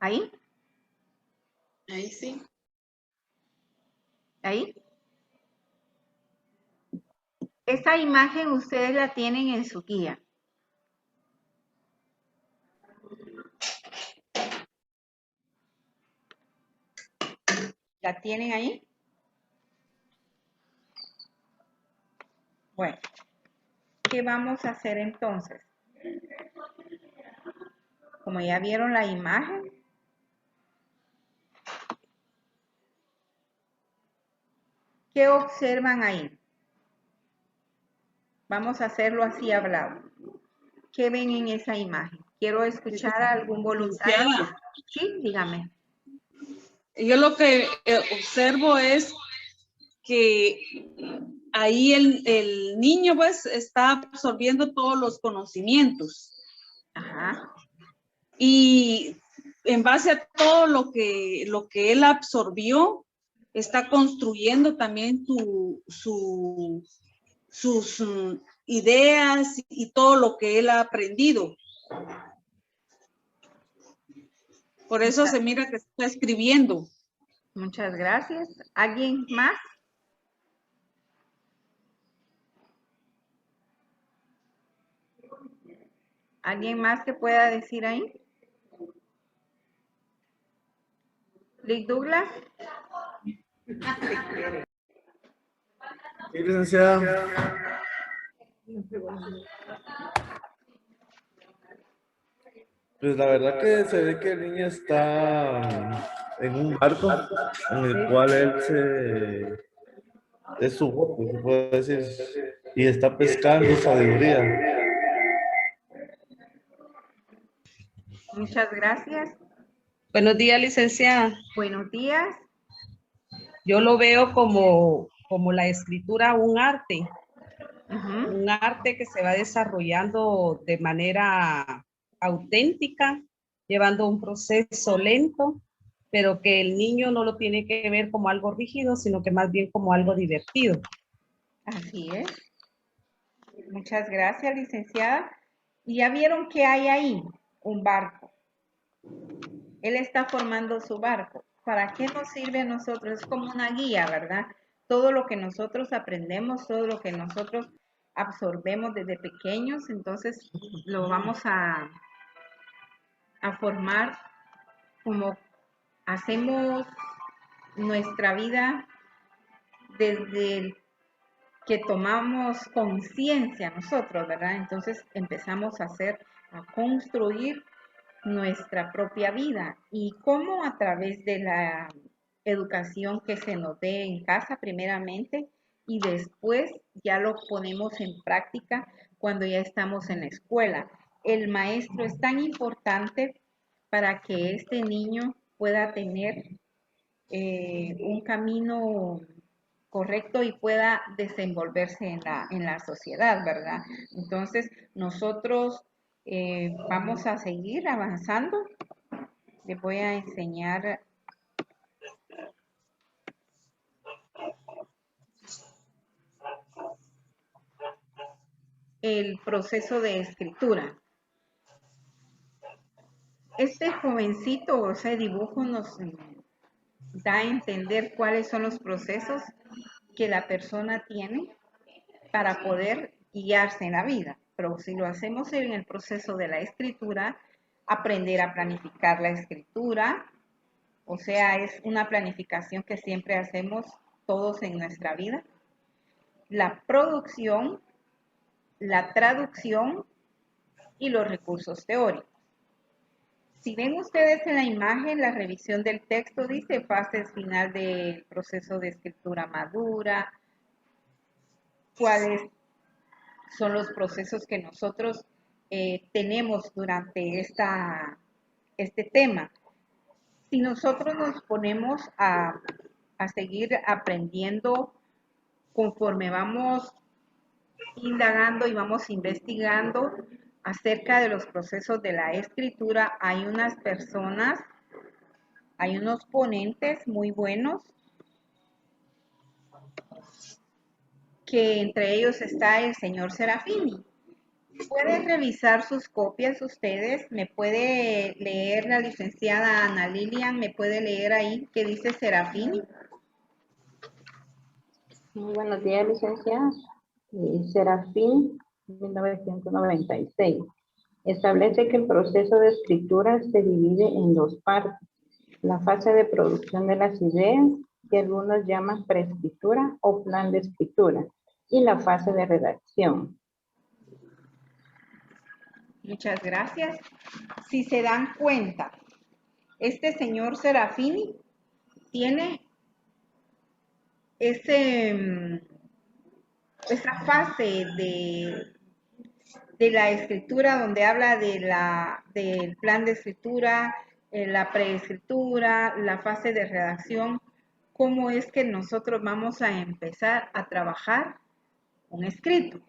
¿Ahí? Ahí sí. ¿Ahí? Esa imagen ustedes la tienen en su guía. ¿La tienen ahí? Bueno, ¿qué vamos a hacer entonces? Como ya vieron la imagen, ¿qué observan ahí? Vamos a hacerlo así hablado. ¿Qué ven en esa imagen? Quiero escuchar a algún voluntario. Sí, dígame. Yo lo que observo es que ahí el niño pues está absorbiendo todos los conocimientos. Ajá. Y en base a todo lo que él absorbió, está construyendo también sus ideas y todo lo que él ha aprendido. Por eso se mira que está escribiendo. Muchas gracias. ¿Alguien más? ¿Alguien más que pueda decir ahí? Rick Douglas. Sí, licenciada. Pues la verdad que se ve que el niño está en un barco en el cual él es su bote, se puede decir, y está pescando sabiduría. Muchas gracias. Buenos días, licenciada. Buenos días. Yo lo veo como la escritura, un arte. Un arte que se va desarrollando de manera auténtica, llevando un proceso lento, pero que el niño no lo tiene que ver como algo rígido, sino que más bien como algo divertido. Así es. Muchas gracias, licenciada. Y ya vieron que hay ahí un barco. Él está formando su barco. ¿Para qué nos sirve a nosotros? Es como una guía, ¿verdad? Todo lo que nosotros aprendemos, todo lo que nosotros absorbemos desde pequeños, entonces lo vamos a formar como hacemos nuestra vida desde que tomamos conciencia nosotros, ¿verdad? Entonces empezamos a construir nuestra propia vida y cómo a través de la educación que se nos dé en casa primeramente y después ya lo ponemos en práctica cuando ya estamos en la escuela. El maestro es tan importante para que este niño pueda tener un camino correcto y pueda desenvolverse en la sociedad, ¿verdad? Entonces, nosotros vamos a seguir avanzando. Les voy a enseñar el proceso de escritura. Este jovencito, o sea, dibujo nos da a entender cuáles son los procesos que la persona tiene para poder guiarse en la vida. Pero si lo hacemos en el proceso de la escritura, aprender a planificar la escritura, o sea, es una planificación que siempre hacemos todos en nuestra vida. La producción, la traducción y los recursos teóricos. Si ven ustedes en la imagen, la revisión del texto dice fases final del proceso de escritura madura, cuáles son los procesos que nosotros tenemos durante este tema. Si nosotros nos ponemos a seguir aprendiendo conforme vamos indagando y vamos investigando acerca de los procesos de la escritura, hay unas personas, hay unos ponentes muy buenos, que entre ellos está el señor Serafini. Pueden revisar sus copias ustedes, me puede leer la licenciada Ana Lilian, me puede leer ahí que dice Serafini. Muy buenos días, licenciada. Serafín, 1996. Establece que el proceso de escritura se divide en dos partes. La fase de producción de las ideas, que algunos llaman preescritura o plan de escritura, y la fase de redacción. Muchas gracias. Si se dan cuenta, este señor Serafini tiene esa fase de la escritura donde habla del plan de escritura, la preescritura, la fase de redacción, cómo es que nosotros vamos a empezar a trabajar un escrito.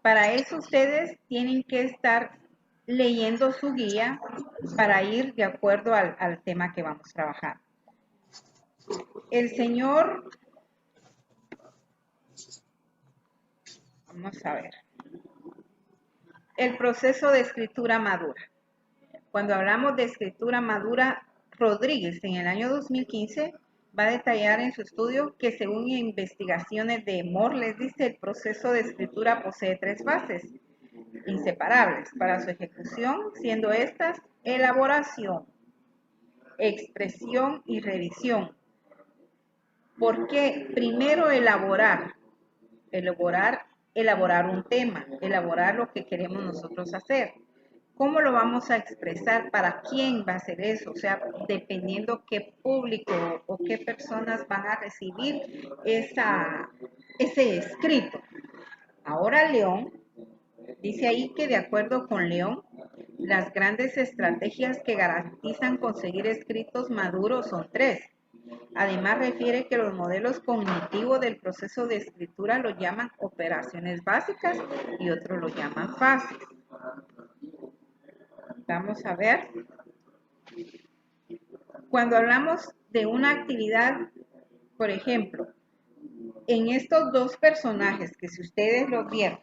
Para eso ustedes tienen que estar leyendo su guía para ir de acuerdo al tema que vamos a trabajar. El señor, vamos a ver, el proceso de escritura madura. Cuando hablamos de escritura madura, Rodríguez en el año 2015 va a detallar en su estudio que según investigaciones de Morles, dice, el proceso de escritura posee tres fases inseparables para su ejecución, siendo estas elaboración, expresión y revisión. ¿Por qué? Primero elaborar un tema, elaborar lo que queremos nosotros hacer. ¿Cómo lo vamos a expresar? ¿Para quién va a ser eso? O sea, dependiendo qué público o qué personas van a recibir ese escrito. Ahora León dice ahí que de acuerdo con León, las grandes estrategias que garantizan conseguir escritos maduros son tres. Además refiere que los modelos cognitivos del proceso de escritura lo llaman operaciones básicas y otros lo llaman fases. Vamos a ver. Cuando hablamos de una actividad, por ejemplo, en estos dos personajes que si ustedes lo vieron,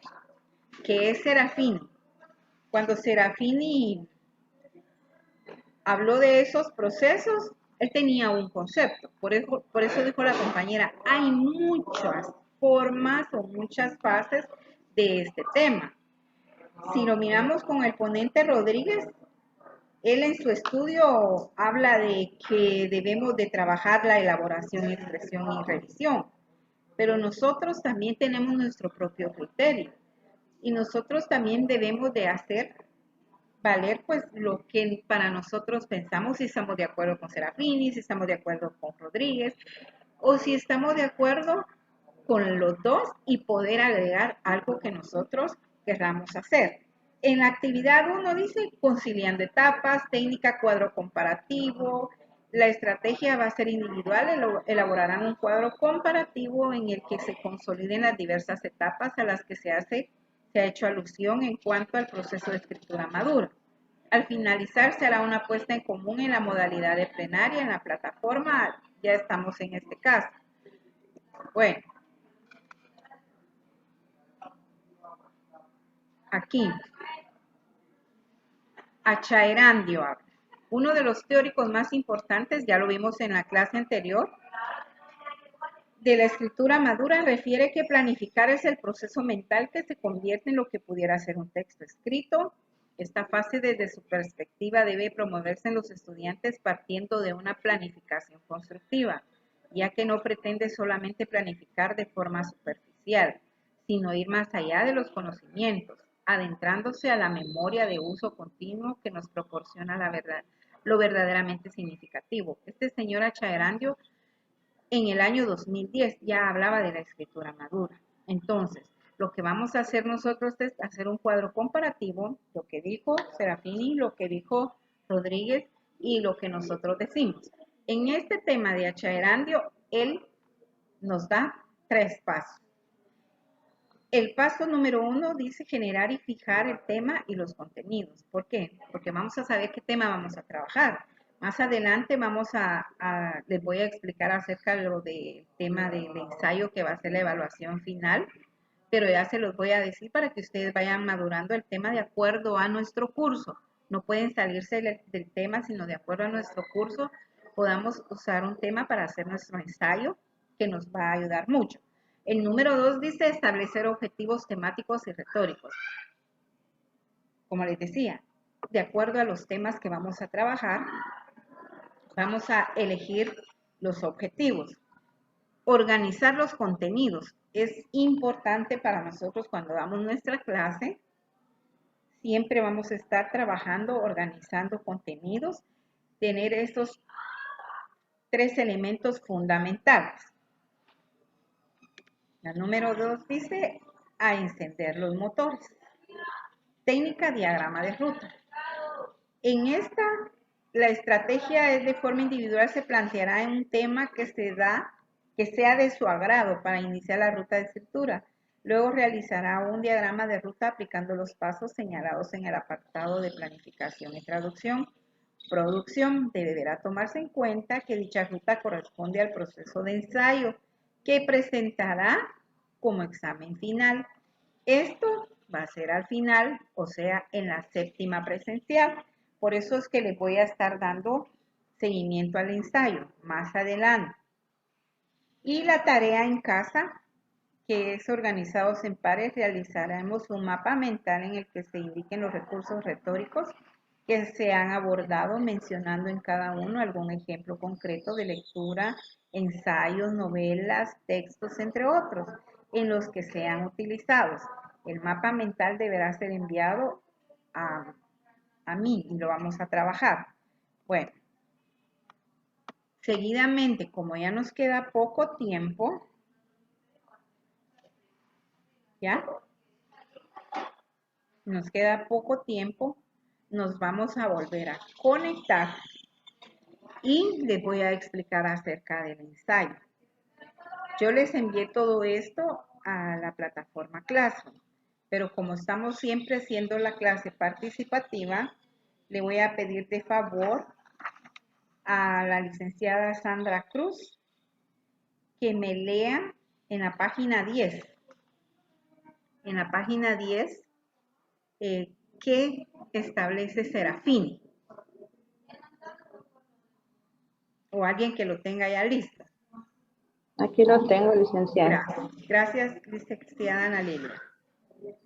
que es Serafini, cuando Serafini habló de esos procesos, él tenía un concepto. Por eso dijo la compañera, hay muchas formas o muchas fases de este tema. Si lo miramos con el ponente Rodríguez, él en su estudio habla de que debemos de trabajar la elaboración, expresión y revisión, pero nosotros también tenemos nuestro propio criterio y nosotros también debemos de hacer valer pues lo que para nosotros pensamos, si estamos de acuerdo con Serafini, si estamos de acuerdo con Rodríguez o si estamos de acuerdo con los dos y poder agregar algo que nosotros querramos hacer. En la actividad 1 dice conciliando etapas, técnica cuadro comparativo, la estrategia va a ser individual, elaborarán un cuadro comparativo en el que se consoliden las diversas etapas a las que se ha hecho alusión en cuanto al proceso de escritura madura. Al finalizar se hará una puesta en común en la modalidad de plenaria en la plataforma, ya estamos en este caso. Bueno, aquí, Achaerandio, uno de los teóricos más importantes, ya lo vimos en la clase anterior, de la escritura madura, refiere que planificar es el proceso mental que se convierte en lo que pudiera ser un texto escrito. Esta fase desde su perspectiva debe promoverse en los estudiantes partiendo de una planificación constructiva, ya que no pretende solamente planificar de forma superficial, sino ir más allá de los conocimientos, adentrándose a la memoria de uso continuo que nos proporciona lo verdaderamente significativo. Este señor Achaerandio en el año 2010 ya hablaba de la escritura madura. Entonces, lo que vamos a hacer nosotros es hacer un cuadro comparativo, lo que dijo Serafini, lo que dijo Rodríguez y lo que nosotros decimos. En este tema de Achaerandio, él nos da tres pasos. El paso número 1 dice generar y fijar el tema y los contenidos. ¿Por qué? Porque vamos a saber qué tema vamos a trabajar. Más adelante les voy a explicar acerca de lo del tema del ensayo que va a ser la evaluación final, pero ya se los voy a decir para que ustedes vayan madurando el tema de acuerdo a nuestro curso. No pueden salirse del tema, sino de acuerdo a nuestro curso podamos usar un tema para hacer nuestro ensayo, que nos va a ayudar mucho. El número 2 dice establecer objetivos temáticos y retóricos. Como les decía, de acuerdo a los temas que vamos a trabajar, vamos a elegir los objetivos. Organizar los contenidos. Es importante para nosotros cuando damos nuestra clase. Siempre vamos a estar trabajando, organizando contenidos, tener estos 3 elementos fundamentales. La número 2 dice a encender los motores. Técnica diagrama de ruta. En esta, la estrategia es de forma individual, se planteará en un tema que sea de su agrado para iniciar la ruta de escritura. Luego realizará un diagrama de ruta aplicando los pasos señalados en el apartado de planificación y traducción. Producción. Deberá tomarse en cuenta que dicha ruta corresponde al proceso de ensayo que presentará como examen final. Esto va a ser al final, o sea, en la 7ª presencial. Por eso es que les voy a estar dando seguimiento al ensayo más adelante. Y la tarea en casa, que es organizados en pares, realizaremos un mapa mental en el que se indiquen los recursos retóricos que se han abordado, mencionando en cada uno algún ejemplo concreto de lectura, ensayos, novelas, textos, entre otros, en los que sean utilizados. El mapa mental deberá ser enviado a mí y lo vamos a trabajar. Bueno, seguidamente, como ya nos queda poco tiempo, ¿ya? Nos queda poco tiempo, nos vamos a volver a conectar y les voy a explicar acerca del ensayo. Yo les envié todo esto a la plataforma Classroom, pero como estamos siempre haciendo la clase participativa, le voy a pedir de favor a la licenciada Sandra Cruz que me lea en la página 10. En la página 10, ¿qué establece Serafín? O alguien que lo tenga ya listo. Aquí lo tengo, licenciada. Gracias, licenciada Ana Lilia.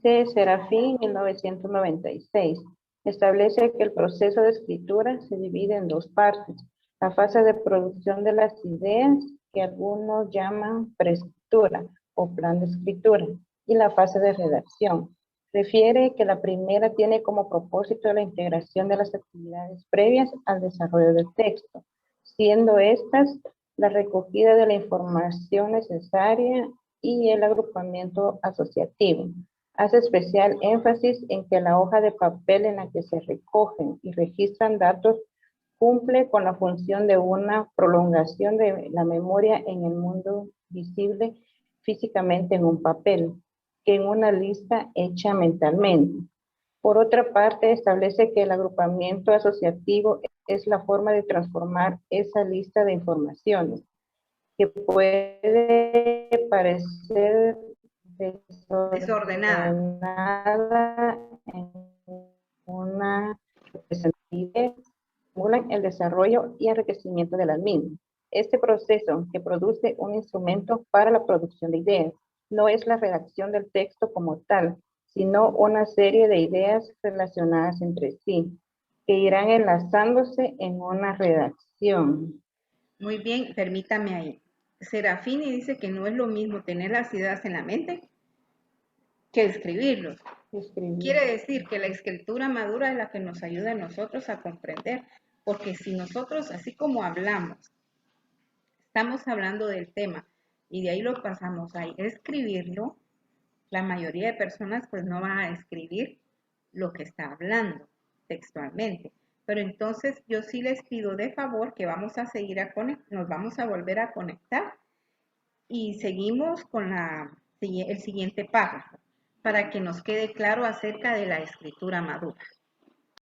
C. Serafín, 1996. Establece que el proceso de escritura se divide en 2 partes. La fase de producción de las ideas, que algunos llaman preescritura o plan de escritura, y la fase de redacción. Refiere que la primera tiene como propósito la integración de las actividades previas al desarrollo del texto, siendo estas la recogida de la información necesaria y el agrupamiento asociativo. Hace especial énfasis en que la hoja de papel en la que se recogen y registran datos cumple con la función de una prolongación de la memoria en el mundo visible físicamente en un papel, que en una lista hecha mentalmente. Por otra parte, establece que el agrupamiento asociativo es la forma de transformar esa lista de informaciones, que puede parecer desordenada en una representativa, el desarrollo y enriquecimiento de las mismas. Este proceso que produce un instrumento para la producción de ideas no es la redacción del texto como tal, sino una serie de ideas relacionadas entre sí, que irán enlazándose en una redacción. Muy bien, permítame ahí. Serafini dice que no es lo mismo tener las ideas en la mente que escribirlos. Quiere decir que la escritura madura es la que nos ayuda a nosotros a comprender, porque si nosotros, así como hablamos, estamos hablando del tema y de ahí lo pasamos a escribirlo, la mayoría de personas pues no van a escribir lo que está hablando textualmente. Pero entonces yo sí les pido de favor que vamos a seguir nos vamos a volver a conectar y seguimos con el siguiente párrafo para que nos quede claro acerca de la escritura madura.